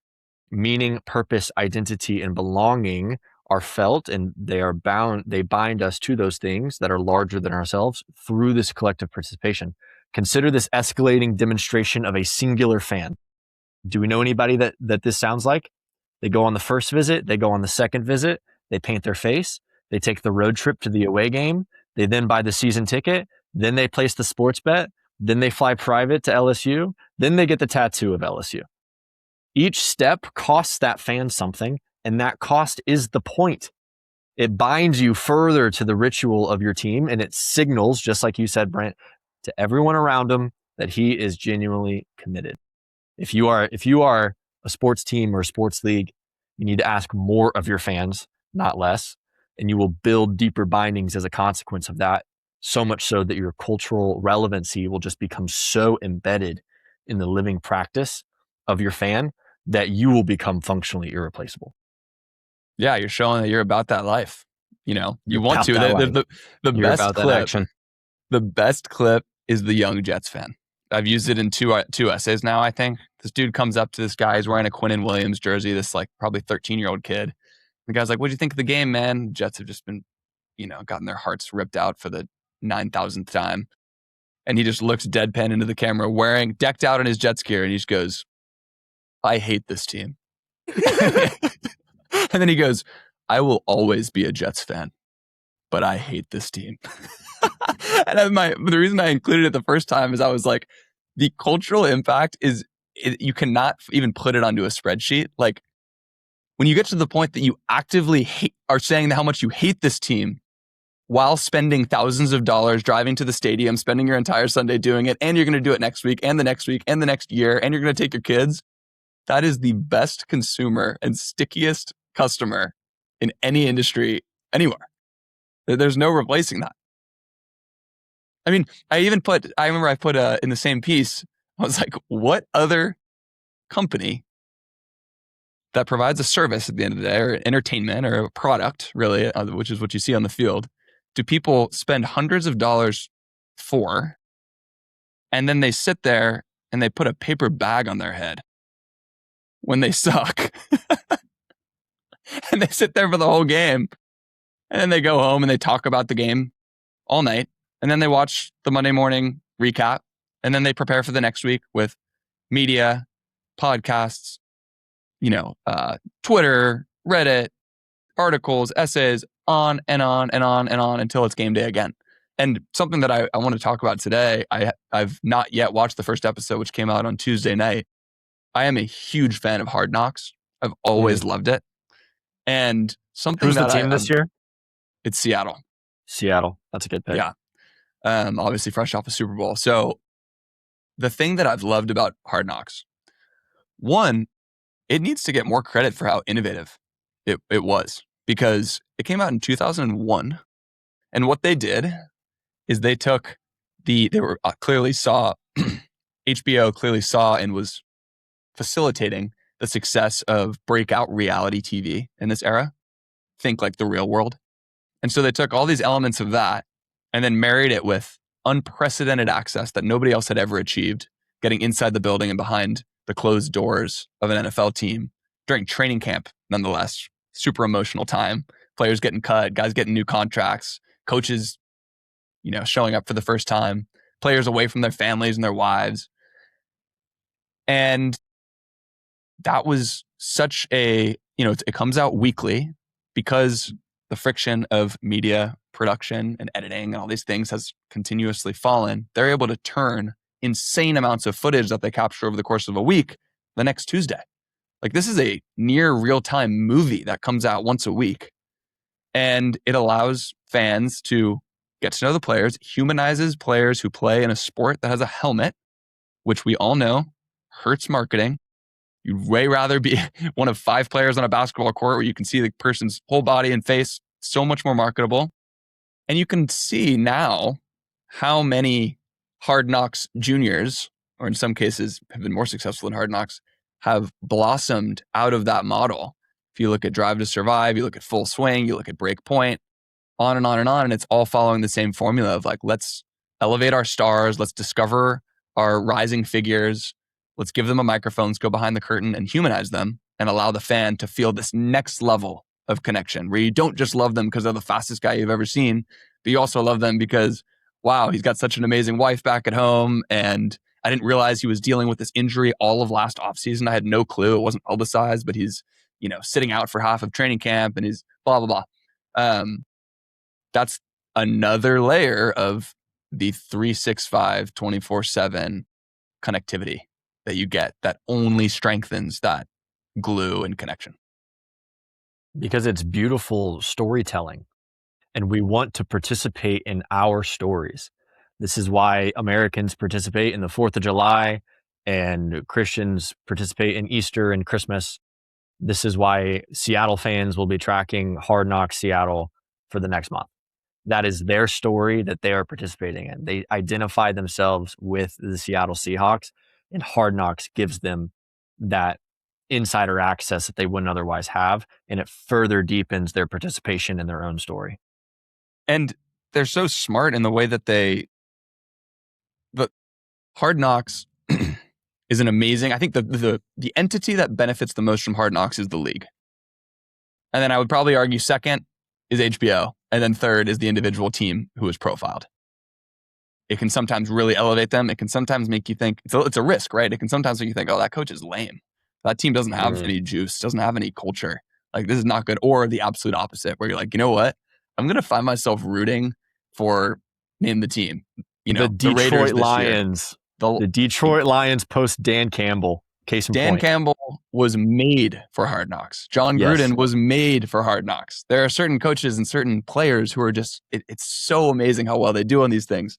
Meaning, purpose, identity, and belonging are felt, and they bind us to those things that are larger than ourselves through this collective participation. Consider this escalating demonstration of a singular fan. Do we know anybody that this sounds like? They go on the first visit, they go on the second visit, they paint their face, they take the road trip to the away game, they then buy the season ticket, then they place the sports bet, then they fly private to LSU, then they get the tattoo of LSU. Each step costs that fan something, and that cost is the point. It binds you further to the ritual of your team, and it signals, just like you said, Brent, to everyone around him that he is genuinely committed. If you are a sports team or a sports league, you need to ask more of your fans, not less, and you will build deeper bindings as a consequence of that, so much so that your cultural relevancy will just become so embedded in the living practice of your fan that you will become functionally irreplaceable. Yeah, you're showing that you're about that life. You know, you You're want to. The You're best about that clip. action. The best clip is the young Jets fan. I've used it in two essays now, I think. This dude comes up to this guy. He's wearing a Quinnen Williams jersey, this like probably 13-year-old kid. The guy's like, "What'd you think of the game, man?" Jets have just been, gotten their hearts ripped out for the 9,000th time. And he just looks deadpan into the camera, decked out in his Jets gear, and he just goes, "I hate this team." And then he goes, "I will always be a Jets fan, but I hate this team." And the reason I included it the first time is I was like, the cultural impact you cannot even put it onto a spreadsheet. Like, when you get to the point that you actively are saying how much you hate this team while spending thousands of dollars driving to the stadium, spending your entire Sunday doing it, and you're going to do it next week and the next week and the next year, and you're going to take your kids, that is the best consumer and stickiest customer in any industry anywhere. There's no replacing that. I mean, I remember I put in the same piece, I was like, what other company that provides a service at the end of the day, or entertainment, or a product, really, which is what you see on the field, do people spend hundreds of dollars for, and then they sit there and they put a paper bag on their head when they suck, and they sit there for the whole game, and then they go home and they talk about the game all night, and then they watch the Monday morning recap, and then they prepare for the next week with media, podcasts, Twitter, Reddit, articles, essays, on and on and on and on until it's game day again. And something that I want to talk about today, I've not yet watched the first episode, which came out on Tuesday night. I am a huge fan of Hard Knocks. I've always loved it. And something Who's the team this year? It's Seattle. Seattle. That's a good pick. Yeah. Obviously fresh off a Super Bowl. So the thing that I've loved about Hard Knocks, one, it needs to get more credit for how innovative it was, because it came out in 2001. And what they did is they took HBO clearly saw and was facilitating the success of breakout reality TV in this era. Think like The Real World. And so they took all these elements of that and then married it with unprecedented access that nobody else had ever achieved, getting inside the building and behind the closed doors of an NFL team during training camp, nonetheless. Super emotional time. Players getting cut, guys getting new contracts, coaches, showing up for the first time, players away from their families and their wives. And that was such it comes out weekly because the friction of media production and editing and all these things has continuously fallen. They're able to turn insane amounts of footage that they capture over the course of a week the next Tuesday. Like, this is a near real-time movie that comes out once a week. And it allows fans to get to know the players, humanizes players who play in a sport that has a helmet, which we all know hurts marketing. You'd way rather be one of 5 players on a basketball court where you can see the person's whole body and face, so much more marketable. And you can see now how many Hard Knocks juniors, or in some cases have been more successful than Hard Knocks, have blossomed out of that model. If you look at Drive to Survive, you look at Full Swing, you look at Break Point, on and on and on. And it's all following the same formula of like, let's elevate our stars, let's discover our rising figures, let's give them a microphone, let's go behind the curtain and humanize them and allow the fan to feel this next level of connection where you don't just love them because they're the fastest guy you've ever seen, but you also love them because, wow, he's got such an amazing wife back at home. And I didn't realize he was dealing with this injury all of last offseason. I had no clue. It wasn't publicized, but he's, sitting out for half of training camp and he's blah, blah, blah. That's another layer of the 365, 24/7 connectivity that you get that only strengthens that glue and connection. Because it's beautiful storytelling and we want to participate in our stories. This is why Americans participate in the 4th of July and Christians participate in Easter and Christmas. This is why Seattle fans will be tracking Hard Knocks Seattle for the next month. That is their story that they are participating in. They identify themselves with the Seattle Seahawks, and Hard Knocks gives them that insider access that they wouldn't otherwise have, and it further deepens their participation in their own story. And they're so smart in the way that but Hard Knocks is an amazing, I think the entity that benefits the most from Hard Knocks is the league. And then I would probably argue second is HBO. And then third is the individual team who is profiled. It can sometimes really elevate them. It can sometimes make you think, it's a risk, right? It can sometimes make you think, oh, that coach is lame. That team doesn't have any juice, doesn't have any culture. Like, this is not good. Or the absolute opposite, where you're like, you know what? I'm going to find myself rooting for, name the team. The Detroit Lions. The Detroit Lions post Dan Campbell. Case in point. Dan Campbell was made for Hard Knocks. John Gruden was made for Hard Knocks. There are certain coaches and certain players who are just, it's so amazing how well they do on these things.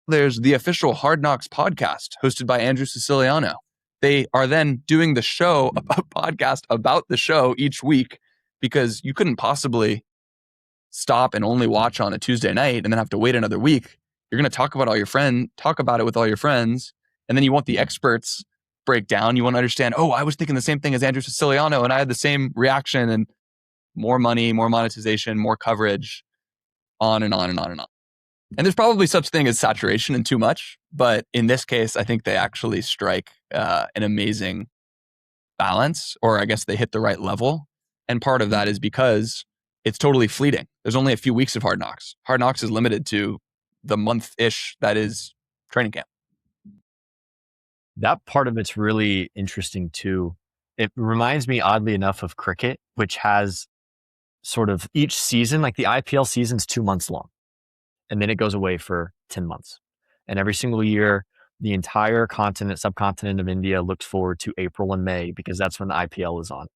There's the official Hard Knocks podcast hosted by Andrew Siciliano. They are then doing the show, a podcast about the show each week, because you couldn't possibly stop and only watch on a Tuesday night and then have to wait another week. You're going to talk about it with all your friends. And then you want the experts break down. You want to understand, oh, I was thinking the same thing as Andrew Siciliano and I had the same reaction, and more money, more monetization, more coverage, on and on and on and on. And there's probably such thing as saturation and too much. But in this case, I think they actually strike an amazing balance, or I guess they hit the right level. And part of that is because it's totally fleeting. There's only a few weeks of Hard Knocks. Hard Knocks is limited to the month-ish that is training camp. That part of it's really interesting too. It reminds me, oddly enough, of cricket, which has sort of each season, like the IPL season's 2 months long, and then it goes away for 10 months. And every single year, the entire subcontinent of India looks forward to April and May because that's when the IPL is on.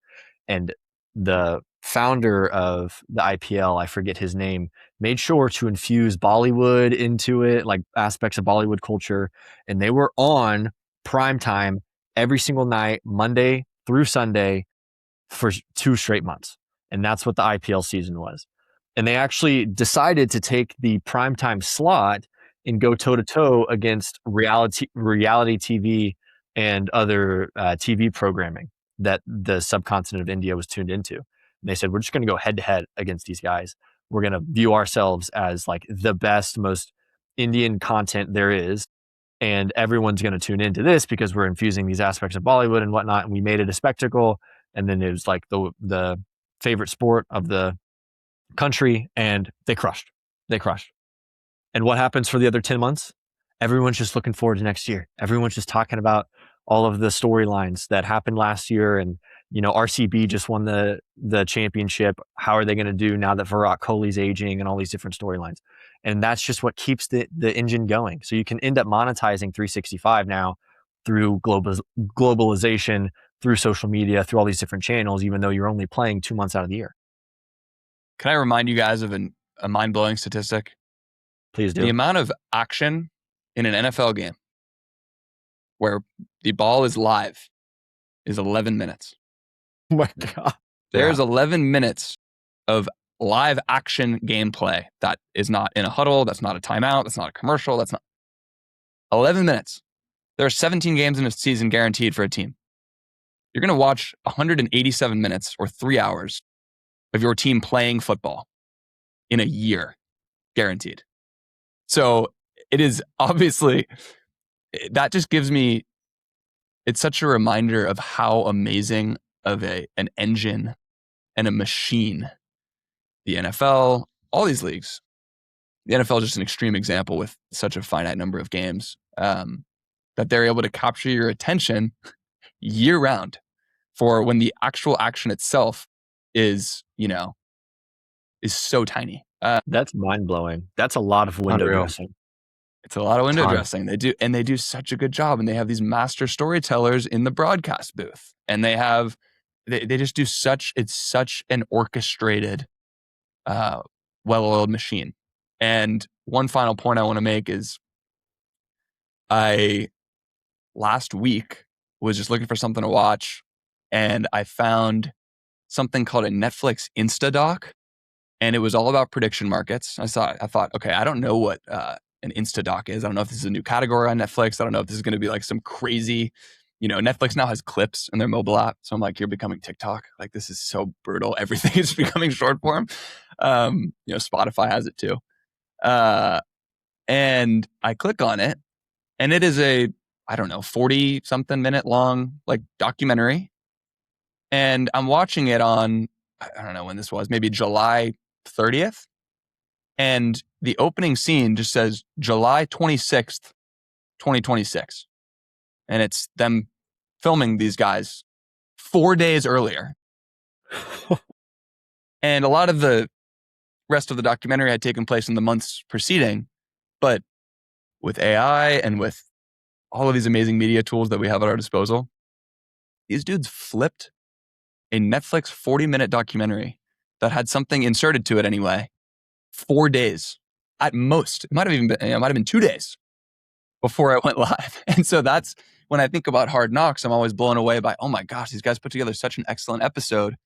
And the founder of the IPL, I forget his name, made sure to infuse Bollywood into it, like aspects of Bollywood culture. And they were on prime time every single night, Monday through Sunday, for 2 straight months. And that's what the IPL season was. And they actually decided to take the primetime slot and go toe-to-toe against reality TV and other TV programming that the subcontinent of India was tuned into. And they said, we're just going to go head-to-head against these guys. We're going to view ourselves as like the best, most Indian content there is. And everyone's going to tune into this because we're infusing these aspects of Bollywood and whatnot. And we made it a spectacle. And then it was like the favorite sport of the country, and they crushed. And what happens for the other 10 months? Everyone's just looking forward to next year. Everyone's just talking about all of the storylines that happened last year. And, RCB just won the championship. How are they going to do now that Virat Kohli's aging, and all these different storylines? And that's just what keeps the engine going. So you can end up monetizing 365 now through globalization, through social media, through all these different channels, even though you're only playing 2 months out of the year. Can I remind you guys of a mind-blowing statistic? Please do. The amount of action in an NFL game where the ball is live is 11 minutes. Oh my God. There's 11 minutes of live action gameplay that is not in a huddle, that's not a timeout, that's not a commercial, that's not 11 minutes. There are 17 games in a season guaranteed for a team. You're going to watch 187 minutes or 3 hours of your team playing football in a year, guaranteed. So it is obviously, that just gives me, it's such a reminder of how amazing of an engine and a machine the NFL, all these leagues. The NFL is just an extreme example with such a finite number of games, that they're able to capture your attention year round for when the actual action itself is so tiny. That's mind blowing. That's a lot of window Unreal. dressing. It's a lot of window Ton. dressing. They do such a good job, and they have these master storytellers in the broadcast booth, and they just do it's such an orchestrated, well-oiled machine. And one final point I want to make is I last week was just looking for something to watch, and I found something called a Netflix Instadoc, and it was all about prediction markets. I thought, okay, I don't know what an Instadoc is. I don't know if this is a new category on Netflix. I don't know if this is going to be like some crazy, Netflix now has clips in their mobile app. So I'm like, you're becoming TikTok. Like, this is so brutal. Everything is becoming short form. Spotify has it too. And I click on it, and it is a, 40 something minute long, like, documentary. And I'm watching it on, I don't know when this was, maybe July 30th. And the opening scene just says July 26th, 2026. And it's them filming these guys 4 days earlier. And a lot of the rest of the documentary had taken place in the months preceding. But with AI and with all of these amazing media tools that we have at our disposal, these dudes flipped a Netflix 40-minute documentary that had something inserted to it anyway, 4 days at most. It might have been 2 days before I went live. And so that's when I think about Hard Knocks, I'm always blown away by, oh my gosh, these guys put together such an excellent episode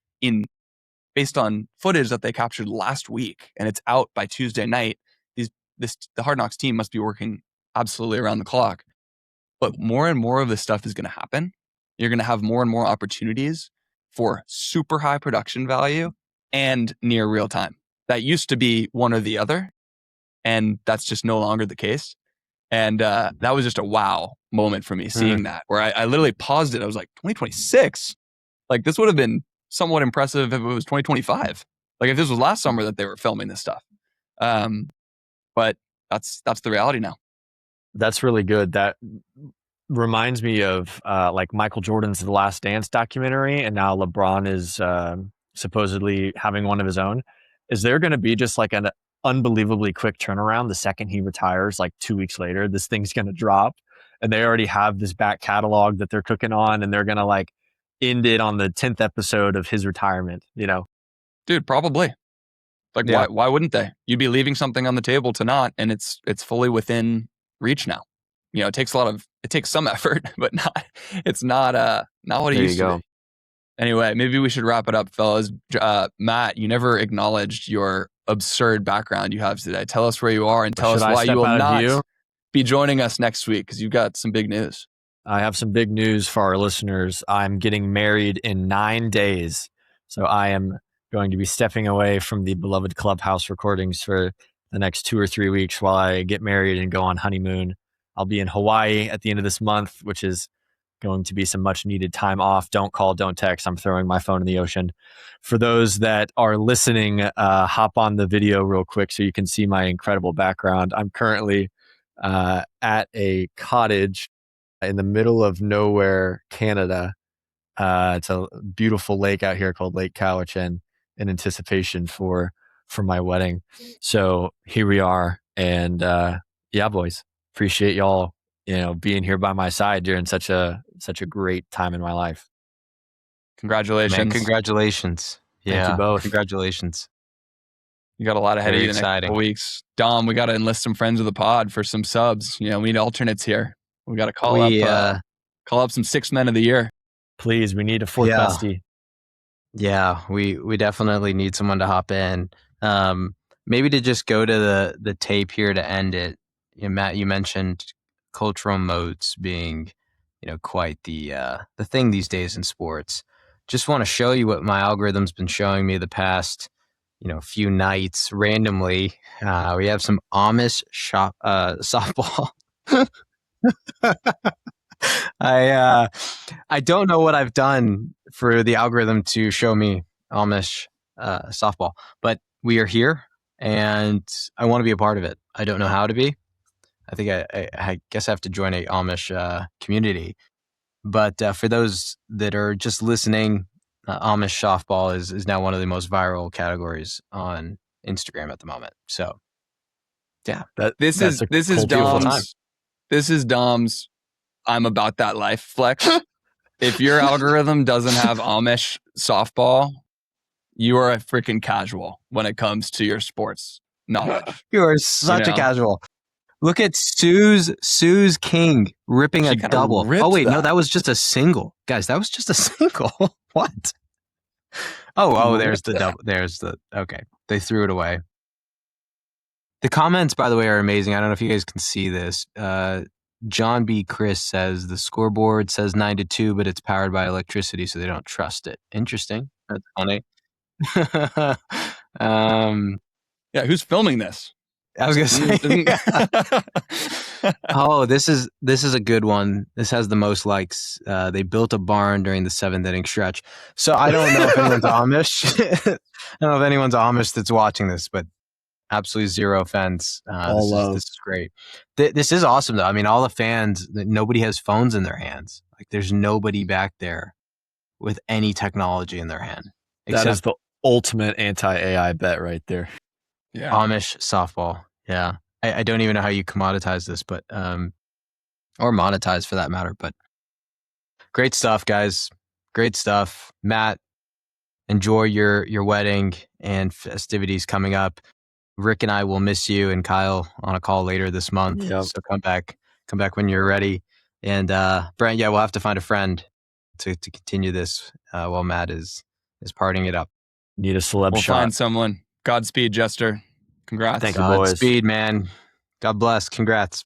based on footage that they captured last week, and it's out by Tuesday night. The Hard Knocks team must be working absolutely around the clock. But more and more of this stuff is going to happen. You're going to have more and more opportunities for super high production value and near real time. That used to be one or the other, and that's just no longer the case. And that was just a wow moment for me seeing that, where I literally paused it. I was like, 2026? Like, this would have been somewhat impressive if it was 2025. Like, if this was last summer that they were filming this stuff. But that's the reality now. That's really good. That reminds me of like Michael Jordan's The Last Dance documentary, and now LeBron is supposedly having one of his own. Is there going to be just like an unbelievably quick turnaround the second he retires? Like 2 weeks later, this thing's going to drop, and they already have this back catalog that they're cooking on, and they're going to like end it on the 10th episode of his retirement, Dude, probably. Like, Yeah. why wouldn't they? You'd be leaving something on the table to not, and it's fully within reach now. It takes some effort, but it's not what it There used you to go. be. Anyway, maybe we should wrap it up, fellas. Matt, you never acknowledged your absurd background you have today. Tell us where you are, and tell us why you will not be joining us next week, because you've got some big news. I have some big news for our listeners. I'm getting married in 9 days. So I am going to be stepping away from the beloved Clubhouse recordings for the next 2 or 3 weeks while I get married and go on honeymoon. I'll be in Hawaii at the end of this month, which is going to be some much needed time off. Don't call, don't text. I'm throwing my phone in the ocean. For those that are listening, hop on the video real quick so you can see my incredible background. I'm currently at a cottage in the middle of nowhere, Canada. It's a beautiful lake out here called Lake Cowichan, in anticipation for my wedding. So here we are. And yeah, boys, appreciate y'all, being here by my side during such a great time in my life. Congratulations. Man, congratulations. Thank Yeah, you both. congratulations. You got a lot ahead of Very you the next exciting. couple weeks. Dom, we got to enlist some friends of the pod for some subs. We need alternates here. We got to call up some 6 men of the year. Please, we need a fourth Yeah. bestie. Yeah, we definitely need someone to hop in. Maybe to just go to the tape here to end it. Matt, you mentioned cultural modes being, quite the thing these days in sports. Just want to show you what my algorithm's been showing me the past, few nights randomly. We have some Amish softball. I don't know what I've done for the algorithm to show me Amish softball, but we are here and I want to be a part of it. I don't know how to be. I think I guess I have to join a Amish community. But for those that are just listening, Amish softball is now one of the most viral categories on Instagram at the moment. So, yeah, This is Dom's I'm about that life flex. If your algorithm doesn't have Amish softball, you are a freaking casual when it comes to your sports knowledge. You are such a casual. Look at Sue's King ripping a double. Oh wait, no, that was just a single. Guys, that was just a single. What? Oh, there's the double. Okay. They threw it away. The comments, by the way, are amazing. I don't know if you guys can see this. John B. Chris says the scoreboard says 9-2, but it's powered by electricity, so they don't trust it. Interesting. That's funny. Yeah, who's filming this? I was gonna say. Oh, this is a good one. This has the most likes. They built a barn during the 7th inning stretch. So I don't know if anyone's Amish. I don't know if anyone's Amish that's watching this, but absolutely zero offense. This is great. This is awesome, though. I mean, all the fans. Nobody has phones in their hands. Like, there's nobody back there with any technology in their hand. That is the ultimate anti-AI bet right there. Yeah. Amish softball. Yeah. I don't even know how you commoditize this, but or monetize for that matter. But great stuff, guys. Great stuff. Matt, enjoy your wedding and festivities coming up. Rick and I will miss you, and Kyle on a call later this month. Yep. So come back when you're ready. And Brent, we'll have to find a friend to continue this while Matt is partying it up. Need a celeb We'll shot. find someone. Godspeed, Jester. Congrats. Thank you, boys. Godspeed, man. God bless. Congrats.